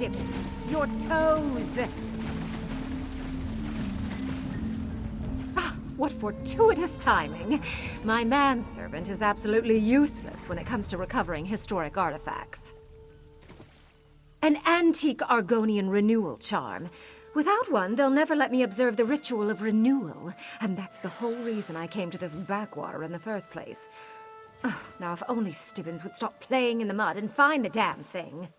Stibbons. Your toes! Ah, what fortuitous timing. My manservant is absolutely useless when it comes to recovering historic artifacts. An antique Argonian renewal charm. Without one, they'll never let me observe the ritual of renewal. And that's the whole reason I came to this backwater in the first place. Ugh, now, if only Stibbons would stop playing in the mud and find the damn thing.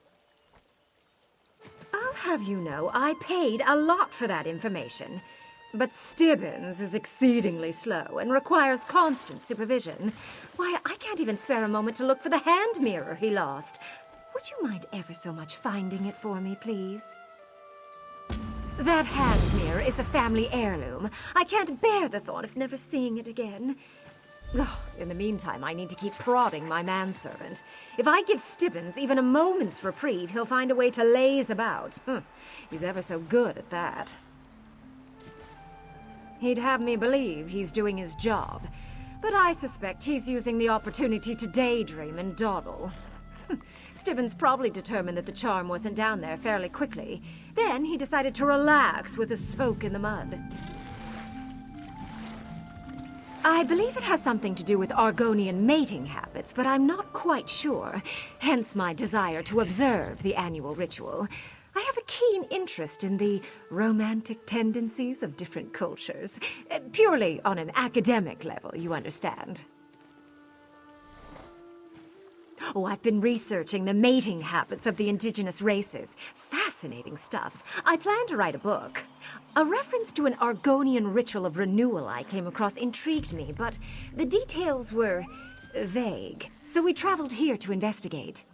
I'll have you know, I paid a lot for that information. But Stibbons is exceedingly slow and requires constant supervision. Why, I can't even spare a moment to look for the hand mirror he lost. Would you mind ever so much finding it for me, please? That hand mirror is a family heirloom. I can't bear the thought of never seeing it again. Ugh, in the meantime, I need to keep prodding my manservant. If I give Stibbons even a moment's reprieve, he'll find a way to laze about. He's ever so good at that. He'd have me believe he's doing his job, but I suspect he's using the opportunity to daydream and dawdle. Stibbons probably determined that the charm wasn't down there fairly quickly. Then he decided to relax with a soak in the mud. I believe it has something to do with Argonian mating habits, but I'm not quite sure. Hence my desire to observe the annual ritual. I have a keen interest in the romantic tendencies of different cultures. Purely on an academic level, you understand. Oh, I've been researching the mating habits of the indigenous races. Fascinating stuff. I plan to write a book. A reference to an Argonian ritual of renewal I came across intrigued me, but the details were vague. So we traveled here to investigate.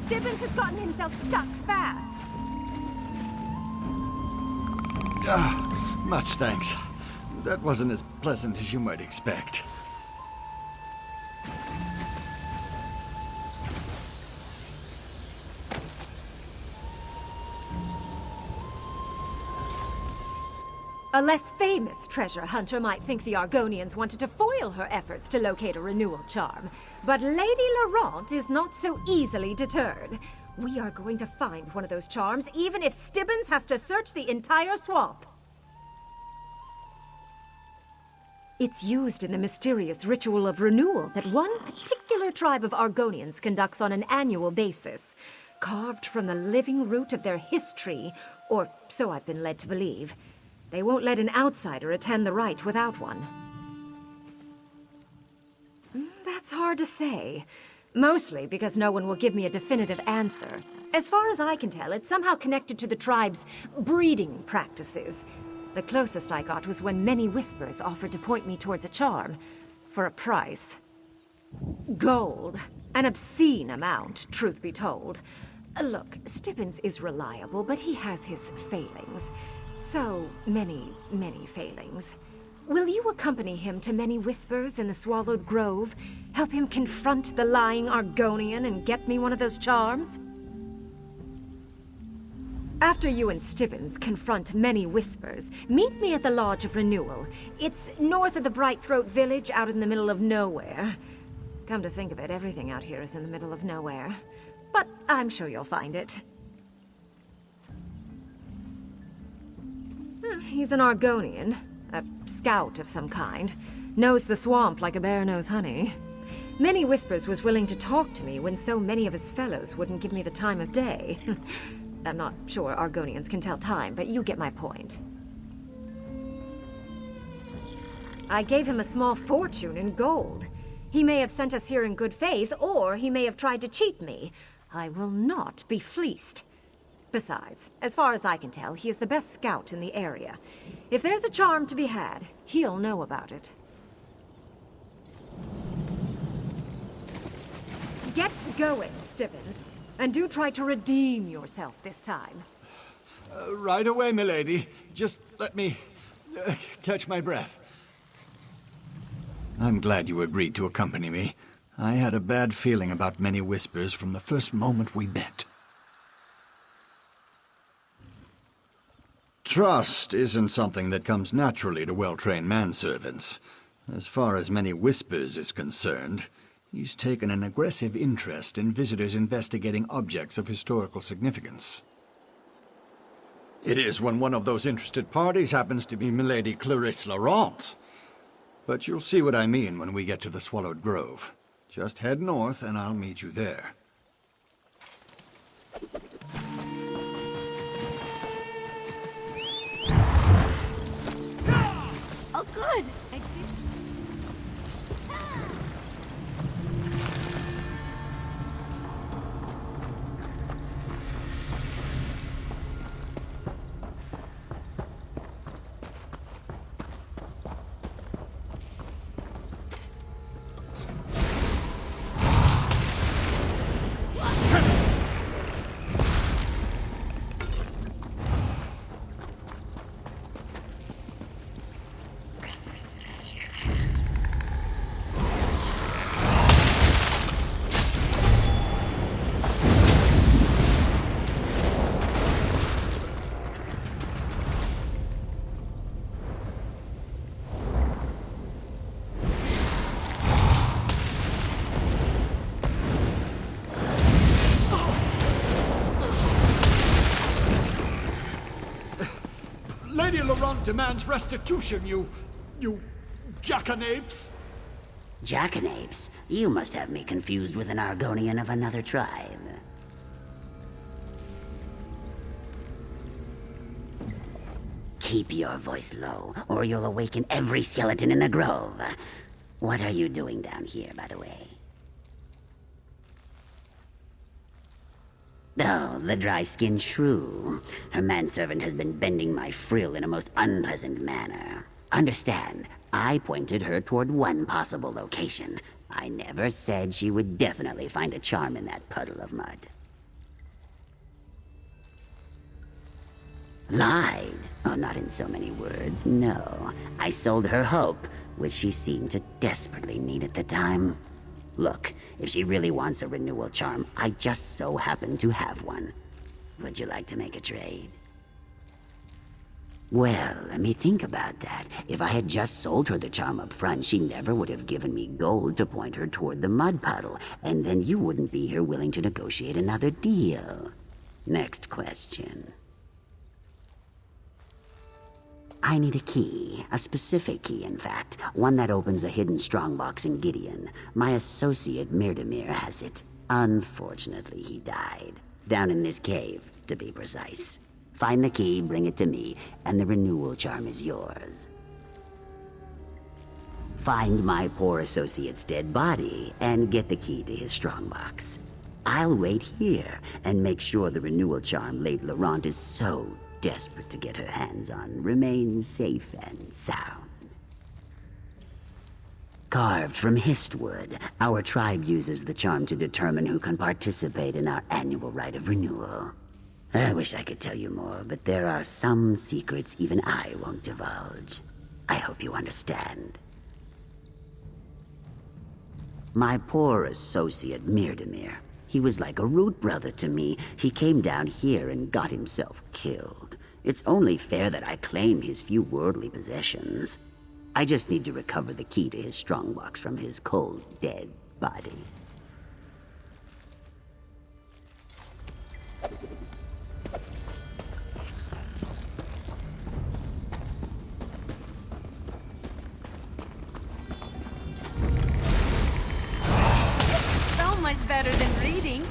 Stibbons has gotten himself stuck fast. Much thanks. That wasn't as pleasant as you might expect. A less famous treasure hunter might think the Argonians wanted to foil her efforts to locate a renewal charm. But Lady Laurent is not so easily deterred. We are going to find one of those charms, even if Stibbons has to search the entire swamp. It's used in the mysterious ritual of renewal that one particular tribe of Argonians conducts on an annual basis. Carved from the living root of their history, or so I've been led to believe. They won't let an outsider attend the rite without one. That's hard to say. Mostly because no one will give me a definitive answer. As far as I can tell, it's somehow connected to the tribe's breeding practices. The closest I got was when many whispers offered to point me towards a charm. For a price. Gold. An obscene amount, truth be told. Look, Stibbons is reliable, but he has his failings. So many, many failings. Will you accompany him to many whispers in the Swallowed Grove? Help him confront the lying Argonian and get me one of those charms? After you and Stibbons confront many whispers, meet me at the Lodge of Renewal. It's north of the Brightthroat village out in the middle of nowhere. Come to think of it, everything out here is in the middle of nowhere. But I'm sure you'll find it. He's an Argonian, a scout of some kind. Knows the swamp like a bear knows honey. Many Whispers was willing to talk to me when so many of his fellows wouldn't give me the time of day. I'm not sure Argonians can tell time, but you get my point. I gave him a small fortune in gold. He may have sent us here in good faith, or he may have tried to cheat me. I will not be fleeced. Besides, as far as I can tell, he is the best scout in the area. If there's a charm to be had, he'll know about it. Get going, Stibbons. And do try to redeem yourself this time. Right away, milady. Just let me catch my breath. I'm glad you agreed to accompany me. I had a bad feeling about many whispers from the first moment we met. Trust isn't something that comes naturally to well-trained manservants. As far as many whispers is concerned, he's taken an aggressive interest in visitors investigating objects of historical significance. It is when one of those interested parties happens to be Milady Clarisse Laurent. But you'll see what I mean when we get to the Swallowed Grove. Just head north and I'll meet you there. Oh, good. Lady Laurent demands restitution, you jackanapes! Jackanapes? You must have me confused with an Argonian of another tribe. Keep your voice low, or you'll awaken every skeleton in the grove. What are you doing down here, by the way? Oh, the dry-skinned shrew. Her manservant has been bending my frill in a most unpleasant manner. Understand, I pointed her toward one possible location. I never said she would definitely find a charm in that puddle of mud. Lied? Oh, not in so many words, no. I sold her hope, which she seemed to desperately need at the time. Look, if she really wants a renewal charm, I just so happen to have one. Would you like to make a trade? Well, let me think about that. If I had just sold her the charm up front, she never would have given me gold to point her toward the mud puddle, and then you wouldn't be here willing to negotiate another deal. Next question. I need a key, a specific key, in fact, one that opens a hidden strongbox in Gideon. My associate, Murkmire, has it. Unfortunately, he died. Down in this cave, to be precise. Find the key, bring it to me, and the renewal charm is yours. Find my poor associate's dead body, and get the key to his strongbox. I'll wait here, and make sure the renewal charm Lady Laurent is so desperate to get her hands on remains safe and sound. Carved from histwood, our tribe uses the charm to determine who can participate in our annual rite of renewal. I wish I could tell you more, but there are some secrets even I won't divulge. I hope you understand. My poor associate, Murkmire. He was like a root brother to me. He came down here and got himself killed. It's only fair that I claim his few worldly possessions. I just need to recover the key to his strongbox from his cold, dead body. So much better than reading.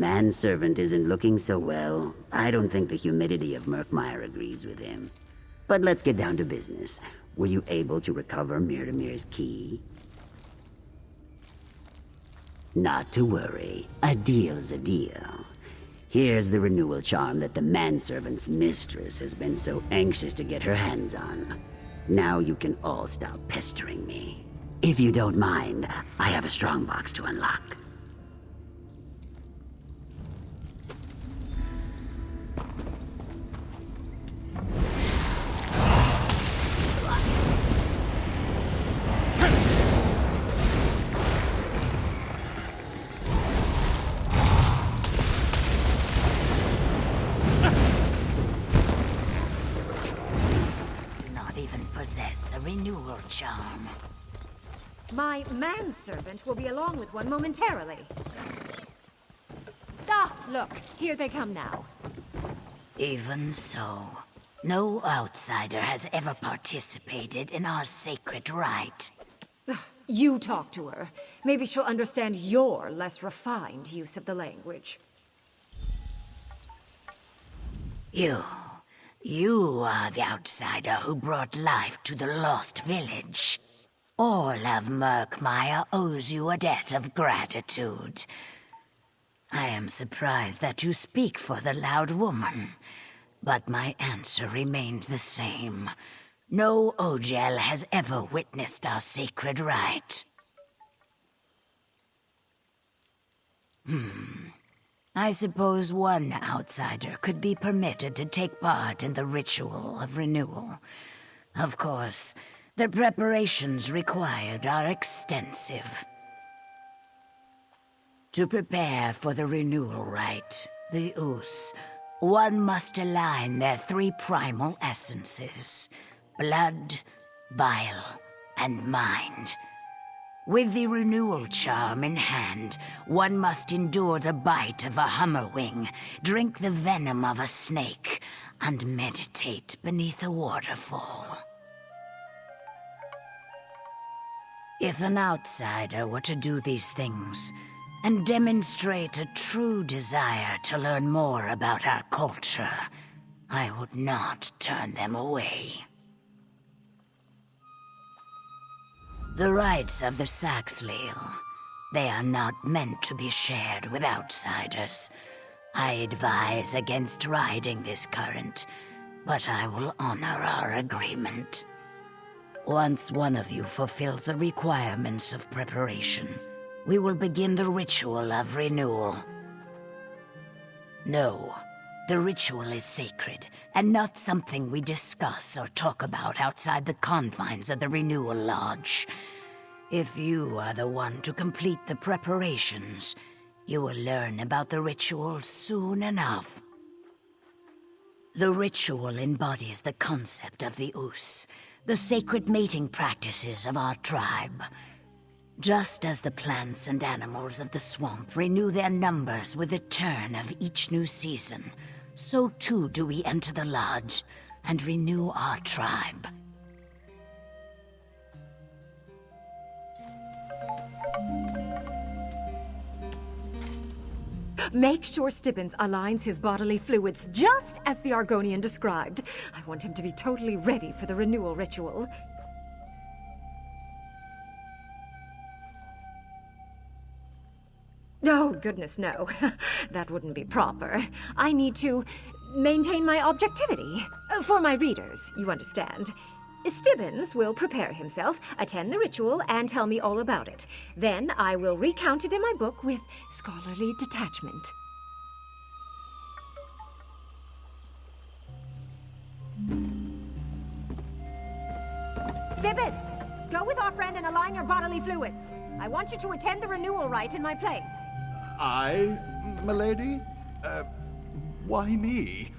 manservant isn't looking so well. I don't think the humidity of Murkmire agrees with him. But let's get down to business. Were you able to recover Myrdemir's key? Not to worry. A deal's a deal. Here's the renewal charm that the manservant's mistress has been so anxious to get her hands on. Now you can all stop pestering me. If you don't mind, I have a strongbox to unlock. Possess a renewal charm. My manservant will be along with one momentarily. Ah, look, here they come now. Even so, no outsider has ever participated in our sacred rite. You talk to her. Maybe she'll understand your less refined use of the language. You are the outsider who brought life to the lost village. All of Murkmire owes you a debt of gratitude. I am surprised that you speak for the loud woman, but my answer remained the same. No Ogel has ever witnessed our sacred rite. I suppose one outsider could be permitted to take part in the ritual of renewal. Of course, the preparations required are extensive. To prepare for the renewal rite, the Us, one must align their three primal essences: blood, bile, and mind. With the renewal charm in hand, one must endure the bite of a hummerwing, drink the venom of a snake, and meditate beneath a waterfall. If an outsider were to do these things, and demonstrate a true desire to learn more about our culture, I would not turn them away. The rites of the Saxhleel, they are not meant to be shared with outsiders. I advise against riding this current, but I will honor our agreement. Once one of you fulfills the requirements of preparation, we will begin the ritual of renewal. No, the ritual is sacred, and not something we discuss or talk about outside the confines of the Renewal Lodge. If you are the one to complete the preparations, you will learn about the ritual soon enough. The ritual embodies the concept of the Us, the sacred mating practices of our tribe. Just as the plants and animals of the swamp renew their numbers with the turn of each new season, so too do we enter the lodge and renew our tribe. Make sure Stibbons aligns his bodily fluids just as the Argonian described. I want him to be totally ready for the renewal ritual. Oh, goodness, no. That wouldn't be proper. I need to maintain my objectivity. For my readers, you understand. Stibbons will prepare himself, attend the ritual, and tell me all about it. Then I will recount it in my book with scholarly detachment. Stibbons, go with our friend and align your bodily fluids. I want you to attend the renewal rite in my place. I, milady? Why me?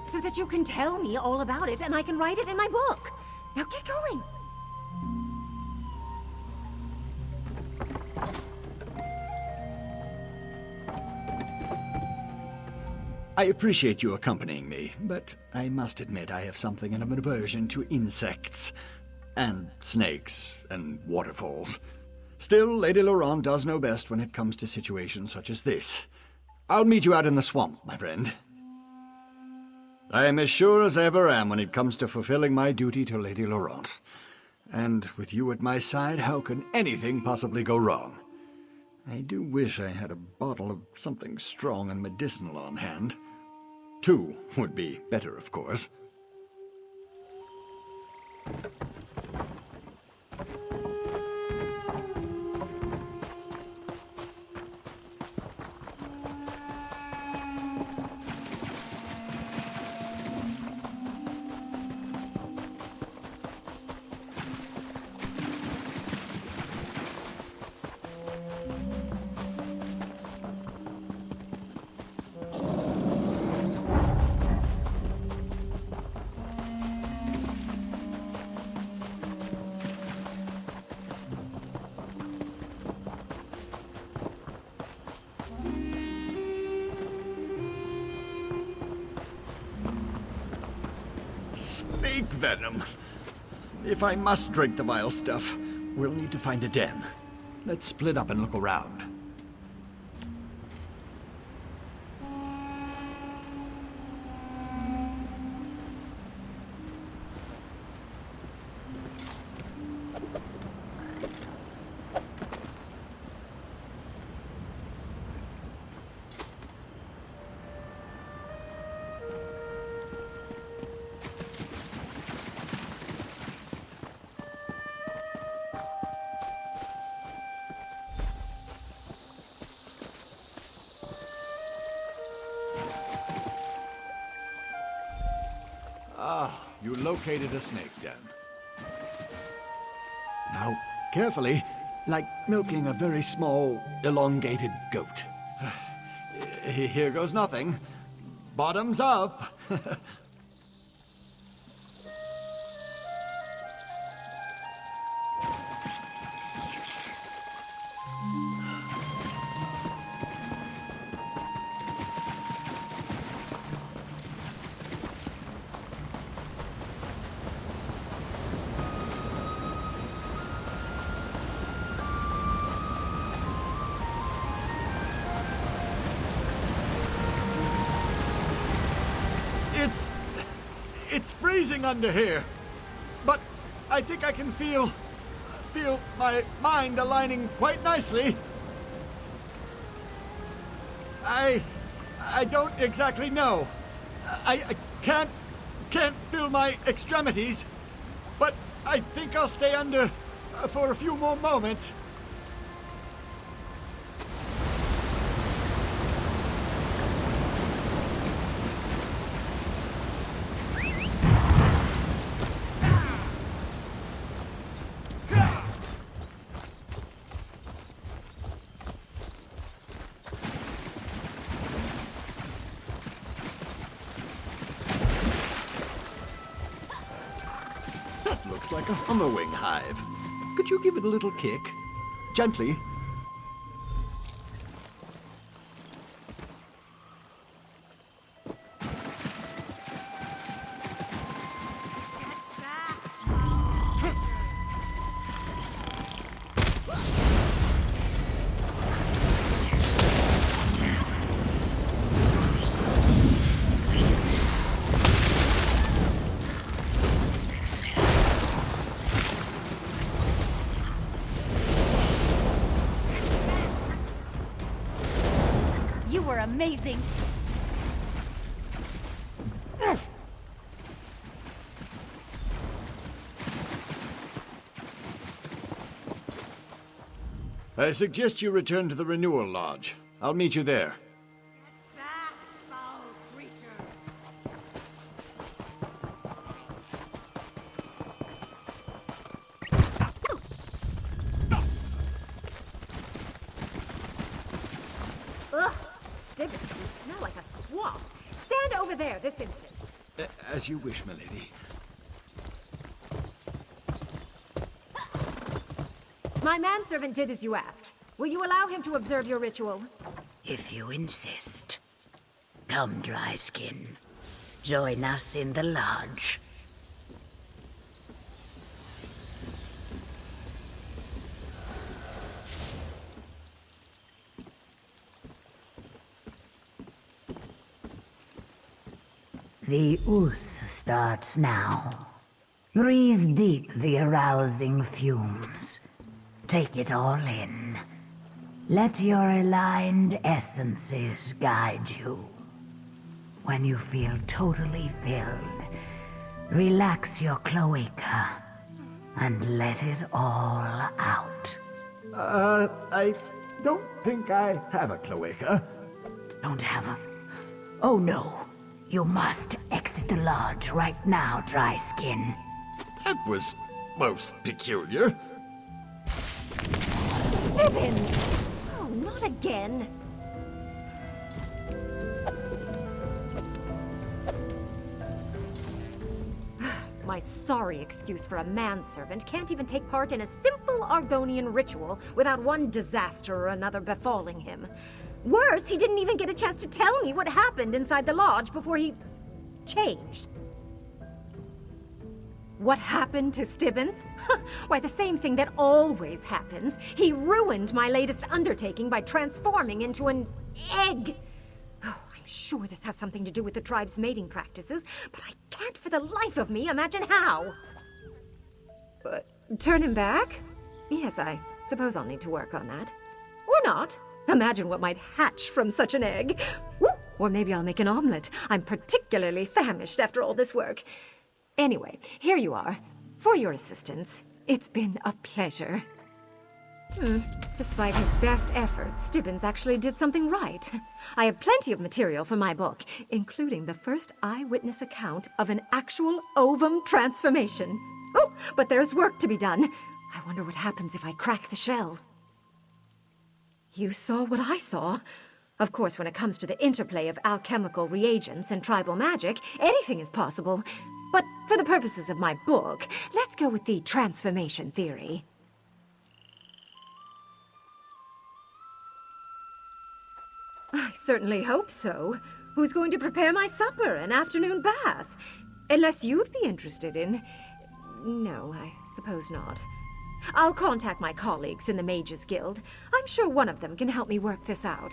So that you can tell me all about it and I can write it in my book. Now get going. I appreciate you accompanying me, but I must admit I have something of an aversion to insects. And snakes and waterfalls. Still, Lady Laurent does know best when it comes to situations such as this. I'll meet you out in the swamp, my friend. I am as sure as I ever am when it comes to fulfilling my duty to Lady Laurent. And with you at my side, how can anything possibly go wrong? I do wish I had a bottle of something strong and medicinal on hand. 2 would be better, of course. Snake venom. If I must drink the vile stuff, we'll need to find a den. Let's split up and look around. Ah, you located a snake den. Now, carefully, like milking a very small, elongated goat. Here goes nothing. Bottoms up. It's freezing under here, but I think I can feel my mind aligning quite nicely. I don't exactly know. I can't feel my extremities, but I think I'll stay under for a few more moments. Looks like a hummerwing hive. Could you give it a little kick? Gently. You were amazing. I suggest you return to the Renewal Lodge. I'll meet you there. Ugh, Stibbons, you smell like a swamp. Stand over there this instant. As you wish, milady. My manservant did as you asked. Will you allow him to observe your ritual? If you insist. Come, Dryskin. Join us in the lodge. The ooze starts now. Breathe deep the arousing fumes. Take it all in. Let your aligned essences guide you. When you feel totally filled, relax your cloaca and let it all out. I don't think I have a cloaca. Don't have a... Oh no. You must exit the lodge right now, Dry Skin. That was most peculiar. Stibbons! Oh, not again. My sorry excuse for a manservant can't even take part in a simple Argonian ritual without one disaster or another befalling him. Worse, he didn't even get a chance to tell me what happened inside the lodge before he... changed. What happened to Stibbons? Why, the same thing that always happens. He ruined my latest undertaking by transforming into an egg. Oh, I'm sure this has something to do with the tribe's mating practices, but I can't for the life of me imagine how. But turn him back? Yes, I suppose I'll need to work on that. Or not. Imagine what might hatch from such an egg. Woo! Or maybe I'll make an omelet. I'm particularly famished after all this work. Anyway, here you are. For your assistance. It's been a pleasure. Despite his best efforts, Stibbons actually did something right. I have plenty of material for my book, including the first eyewitness account of an actual ovum transformation. Oh, but there's work to be done. I wonder what happens if I crack the shell. You saw what I saw. Of course, when it comes to the interplay of alchemical reagents and tribal magic, anything is possible. But for the purposes of my book, let's go with the transformation theory. I certainly hope so. Who's going to prepare my supper and afternoon bath? Unless you'd be interested in... No, I suppose not. I'll contact my colleagues in the Mages Guild. I'm sure one of them can help me work this out.